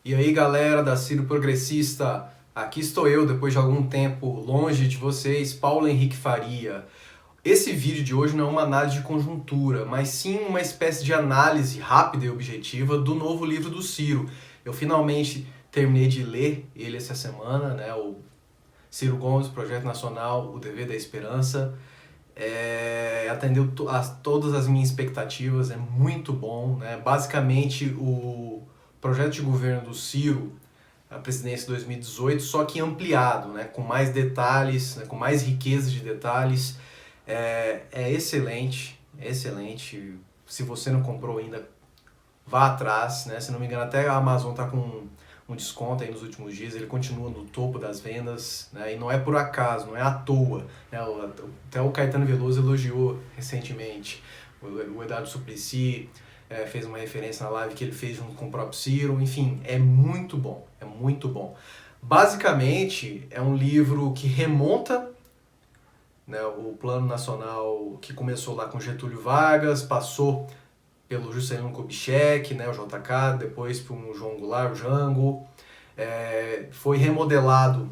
E aí, galera da Ciro Progressista, aqui estou eu depois de algum tempo longe de vocês, Paulo Henrique Faria. Esse vídeo de hoje não é uma análise de conjuntura, mas sim uma espécie de análise rápida e objetiva do novo livro do Ciro. Eu finalmente terminei de ler ele essa semana, né? O Ciro Gomes, Projeto Nacional, O Dever da Esperança. Atendeu a todas as minhas expectativas, é muito bom, né? Basicamente, o projeto de governo do Ciro, a presidência de 2018, só que ampliado, né? Com mais detalhes, né? Com mais riqueza de detalhes. É excelente, é excelente. Se você não comprou ainda, vá atrás, né? Se não me engano, até a Amazon está com um desconto aí nos últimos dias, ele continua no topo das vendas, né? E não é por acaso, não é à toa, né? Até o Caetano Veloso elogiou recentemente, o Eduardo Suplicy fez uma referência na live que ele fez junto com o próprio Ciro, enfim, é muito bom, é muito bom. Basicamente, é um livro que remonta, né, o Plano Nacional que começou lá com Getúlio Vargas, passou pelo Juscelino Kubitschek, né, o JK, depois por um João Goulart, o Jango, foi remodelado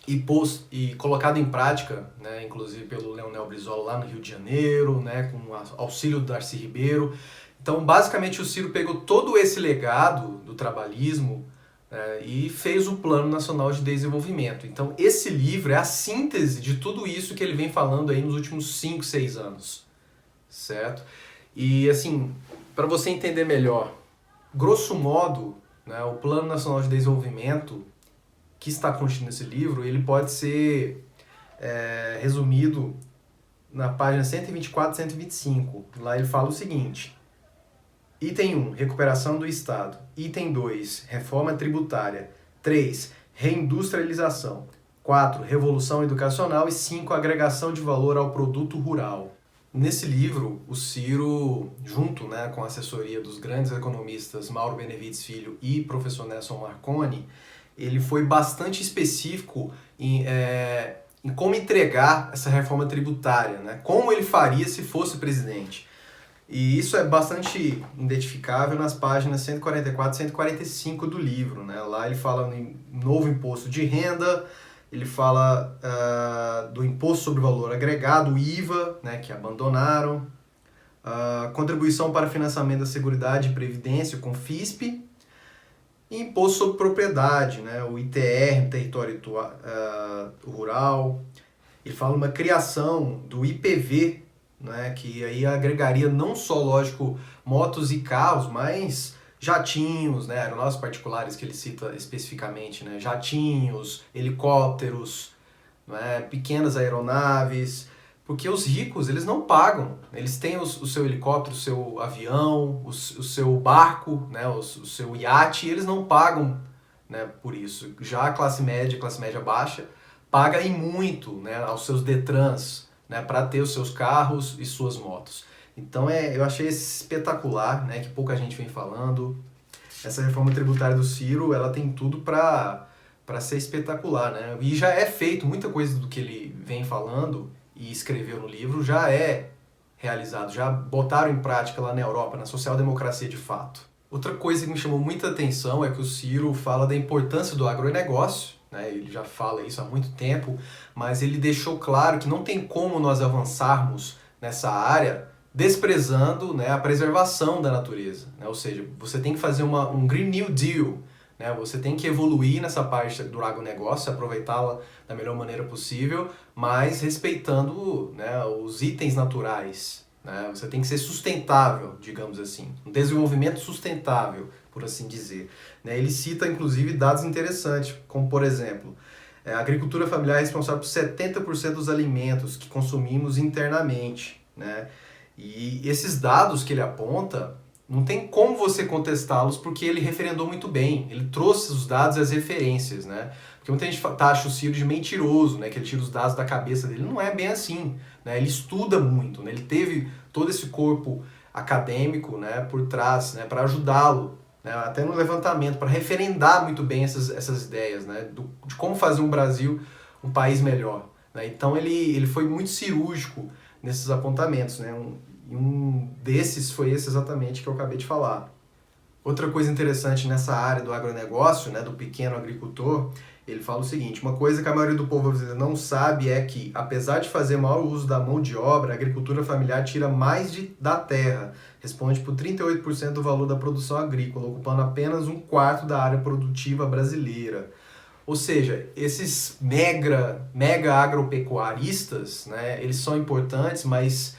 e colocado em prática, né, inclusive pelo Leonel Brizola lá no Rio de Janeiro, né, com auxílio do Darcy Ribeiro. Então, basicamente, o Ciro pegou todo esse legado do trabalhismo e fez o Plano Nacional de Desenvolvimento. Então, esse livro é a síntese de tudo isso que ele vem falando aí nos últimos 5, 6 anos, certo? E, assim, para você entender melhor, grosso modo, né, o Plano Nacional de Desenvolvimento que está contido nesse livro, ele pode ser resumido na página 124 e 125. Lá ele fala o seguinte: item 1, recuperação do Estado. Item 2, reforma tributária. 3, reindustrialização. 4, revolução educacional. E 5, agregação de valor ao produto rural. Nesse livro, o Ciro, junto, né, com a assessoria dos grandes economistas Mauro Benevides Filho e professor Nelson Marconi, ele foi bastante específico em como entregar essa reforma tributária, né? Como ele faria se fosse presidente. E isso é bastante identificável nas páginas 144 e 145 do livro, né? Lá ele fala em novo imposto de renda, ele fala do imposto sobre o valor agregado, o IVA, né, que abandonaram, contribuição para financiamento da Seguridade e Previdência, o CONFISP, e imposto sobre propriedade, né, o ITR, no território rural. Ele fala uma criação do IPV, né, que aí agregaria não só, lógico, motos e carros, mas jatinhos, né, aeronaves particulares que ele cita especificamente, né, jatinhos, helicópteros, né, pequenas aeronaves, porque os ricos, eles não pagam, eles têm o seu helicóptero, o seu avião, o seu barco, né, o seu iate, e eles não pagam, né, por isso. Já a classe média baixa, paga em muito, né, aos seus Detrans, né, para ter os seus carros e suas motos. Então eu achei espetacular, né, que pouca gente vem falando. Essa reforma tributária do Ciro, ela tem tudo para ser espetacular, né? E já é feito, muita coisa do que ele vem falando e escreveu no livro já é realizado, já botaram em prática lá na Europa, na social-democracia de fato. Outra coisa que me chamou muita atenção é que o Ciro fala da importância do agronegócio, né? Ele já fala isso há muito tempo, mas ele deixou claro que não tem como nós avançarmos nessa área desprezando, né, a preservação da natureza, né? Ou seja, você tem que fazer um Green New Deal, né? Você tem que evoluir nessa parte do agronegócio, aproveitá-la da melhor maneira possível, mas respeitando, né, os itens naturais, né? Você tem que ser sustentável, digamos assim, um desenvolvimento sustentável, por assim dizer, né? Ele cita, inclusive, dados interessantes, como, por exemplo, a agricultura familiar é responsável por 70% dos alimentos que consumimos internamente, né? E esses dados que ele aponta, não tem como você contestá-los porque ele referendou muito bem. Ele trouxe os dados e as referências, né? Porque muita gente taxa o Ciro de mentiroso, né? Que ele tira os dados da cabeça dele. Não é bem assim, né? Ele estuda muito, né? Ele teve todo esse corpo acadêmico, né, por trás, né, para ajudá-lo, né, até no levantamento, para referendar muito bem essas ideias, né, de como fazer um Brasil um país melhor, né? Então ele foi muito cirúrgico nesses apontamentos, né? Um desses foi esse exatamente que eu acabei de falar. Outra coisa interessante nessa área do agronegócio, né, do pequeno agricultor, ele fala o seguinte: uma coisa que a maioria do povo brasileiro não sabe é que, apesar de fazer maior uso da mão de obra, a agricultura familiar tira mais da terra, responde por 38% do valor da produção agrícola, ocupando apenas um quarto da área produtiva brasileira. Ou seja, esses mega agropecuaristas, né, eles são importantes, mas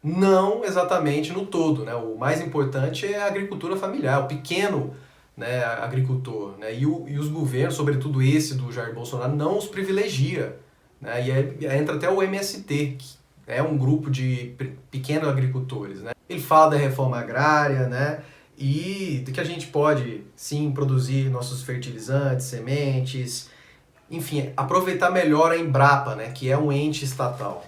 não exatamente no todo, né? O mais importante é a agricultura familiar, o pequeno, né, agricultor, né? E os governos, sobretudo esse do Jair Bolsonaro, não os privilegia, né? E aí entra até o MST, que é um grupo de pequenos agricultores, né? Ele fala da reforma agrária, né? E de que a gente pode, sim, produzir nossos fertilizantes, sementes, enfim, aproveitar melhor a Embrapa, né? Que é um ente estatal.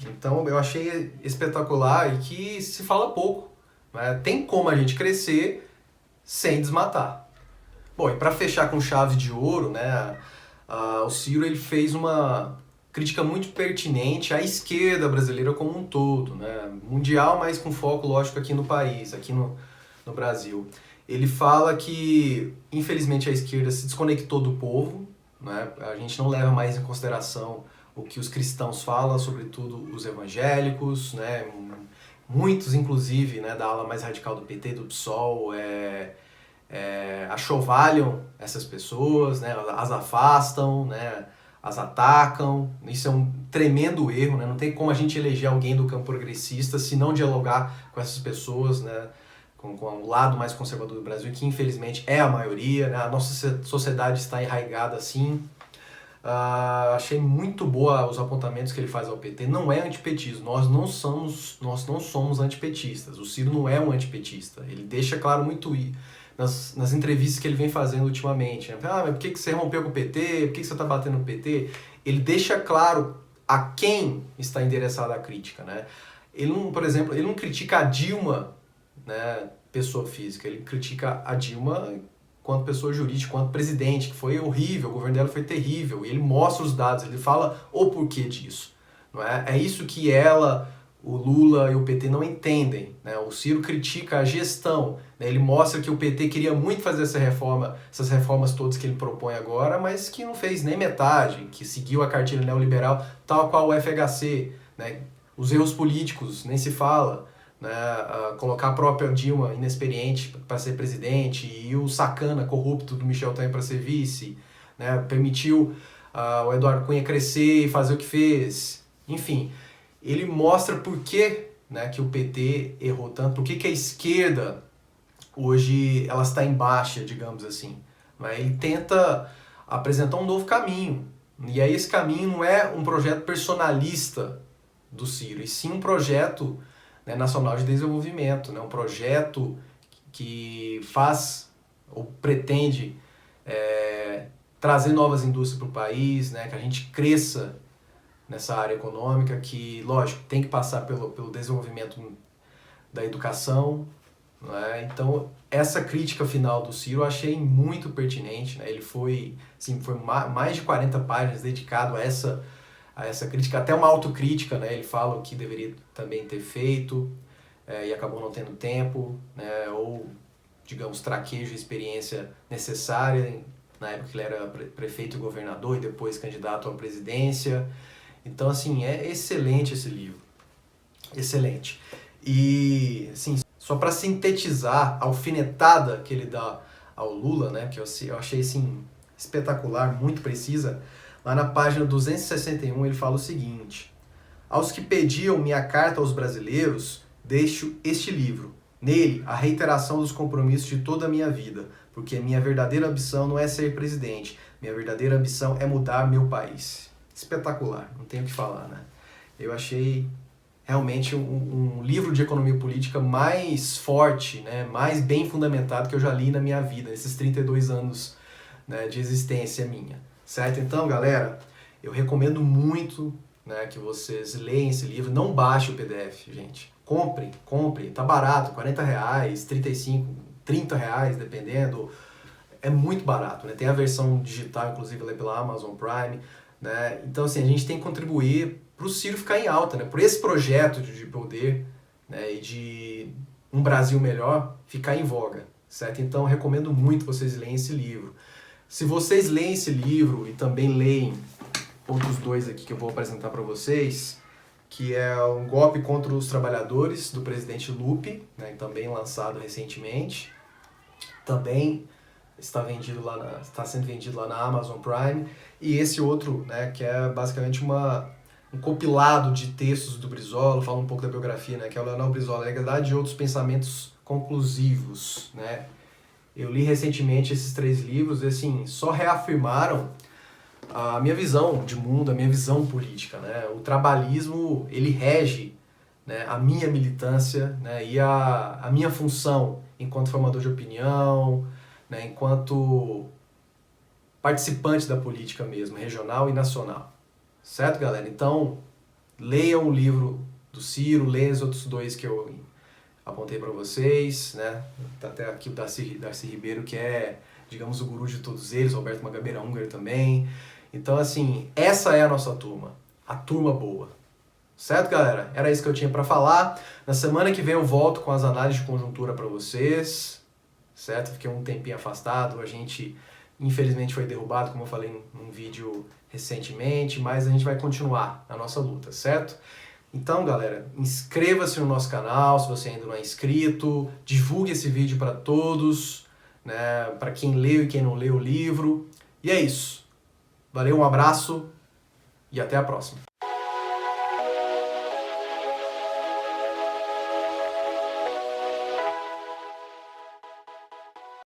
Então eu achei espetacular e que se fala pouco, né? Tem como a gente crescer sem desmatar. Bom, e para fechar com chave de ouro, né, o Ciro ele fez uma crítica muito pertinente à esquerda brasileira como um todo, né, mundial, mas com foco, lógico, aqui no país, aqui no Brasil. Ele fala que, infelizmente, a esquerda se desconectou do povo, né, a gente não leva mais em consideração o que os cristãos falam, sobretudo os evangélicos, né, muitos, inclusive, né, da ala mais radical do PT, do PSOL, achovalham essas pessoas, né, as afastam, né, as atacam. Isso é um tremendo erro, né, não tem como a gente eleger alguém do campo progressista se não dialogar com essas pessoas, né, com o lado mais conservador do Brasil, que infelizmente é a maioria, né, a nossa sociedade está enraizada assim. Achei muito boa os apontamentos que ele faz ao PT. Não é antipetismo, nós não somos antipetistas. O Ciro não é um antipetista. Ele deixa claro muito nas entrevistas que ele vem fazendo ultimamente. Né? Mas por que você rompeu com o PT? Por que você está batendo no PT? Ele deixa claro a quem está endereçada a crítica. Né? Ele não, por exemplo, ele não critica a Dilma, né, pessoa física. Ele critica a Dilma quanto pessoa jurídica, quanto presidente, que foi horrível, o governo dela foi terrível, e ele mostra os dados, ele fala o porquê disso. Não é? É isso que ela, o Lula e o PT não entendem. Né? O Ciro critica a gestão, né? Ele mostra que o PT queria muito fazer essas reformas todas que ele propõe agora, mas que não fez nem metade, que seguiu a cartilha neoliberal, tal qual o FHC. Né? Os erros políticos, nem se fala. Né, colocar a própria Dilma inexperiente para ser presidente e o sacana corrupto do Michel Temer para ser vice, né, permitiu o Eduardo Cunha crescer e fazer o que fez. Enfim, ele mostra por que, né, que o PT errou tanto, por que a esquerda hoje ela está em baixa, digamos assim. Né, ele tenta apresentar um novo caminho. E aí esse caminho não é um projeto personalista do Ciro, e sim um projeto, né, nacional de desenvolvimento, né, um projeto que faz ou pretende trazer novas indústrias para o país, né, que a gente cresça nessa área econômica, que, lógico, tem que passar pelo desenvolvimento da educação. Né? Então, essa crítica final do Ciro eu achei muito pertinente. Né? Ele foi mais de 40 páginas dedicado a essa crítica, até uma autocrítica, né? Ele fala o que deveria também ter feito e acabou não tendo tempo, né? Ou, digamos, traquejo e experiência necessária na época que ele era prefeito e governador e depois candidato à presidência. Então, assim, é excelente esse livro, excelente. E, assim, só para sintetizar a alfinetada que ele dá ao Lula, né? Que eu achei, assim, espetacular, muito precisa. Lá na página 261 ele fala o seguinte: aos que pediam minha carta aos brasileiros, deixo este livro. Nele, a reiteração dos compromissos de toda a minha vida, porque minha verdadeira ambição não é ser presidente, minha verdadeira ambição é mudar meu país. Espetacular, não tenho o que falar, né? Eu achei realmente um livro de economia política mais forte, né, mais bem fundamentado que eu já li na minha vida, nesses 32 anos, né, de existência minha. Certo? Então, galera, eu recomendo muito, né, que vocês leiam esse livro. Não baixe o PDF, gente. Compre, tá barato, R$40, 35, R$30, dependendo. É muito barato, né? Tem a versão digital, inclusive, lá pela Amazon Prime, né? Então, assim, a gente tem que contribuir para o Ciro ficar em alta, né? Por esse projeto de poder, né, e de um Brasil melhor ficar em voga, certo? Então, recomendo muito vocês leem esse livro. Se vocês leem esse livro e também leem outros dois aqui que eu vou apresentar para vocês, que é Um Golpe contra os Trabalhadores, do presidente Lupe, né, também lançado recentemente. Também está sendo vendido lá na Amazon Prime. E esse outro, né, que é basicamente um compilado de textos do Brizola, fala um pouco da biografia, né, que é o Leonel Brizola, a Legalidade de Outros Pensamentos Conclusivos, né. Eu li recentemente esses 3 livros e, assim, só reafirmaram a minha visão de mundo, a minha visão política, né. O trabalhismo, ele rege, né, a minha militância, né, e a minha função enquanto formador de opinião, né, enquanto participante da política mesmo, regional e nacional. Certo, galera? Então, leiam o livro do Ciro, leiam os outros 2 que eu apontei para vocês, né? Tá até aqui o Darcy Ribeiro, que é, digamos, o guru de todos eles, Roberto Magabeira Húngaro também. Então, assim, essa é a nossa turma, a turma boa. Certo, galera? Era isso que eu tinha para falar. Na semana que vem eu volto com as análises de conjuntura para vocês, certo? Fiquei um tempinho afastado, a gente infelizmente foi derrubado, como eu falei num vídeo recentemente, mas a gente vai continuar a nossa luta, certo? Então, galera, inscreva-se no nosso canal se você ainda não é inscrito, divulgue esse vídeo para todos, né, para quem leu e quem não leu o livro. E é isso. Valeu, um abraço e até a próxima.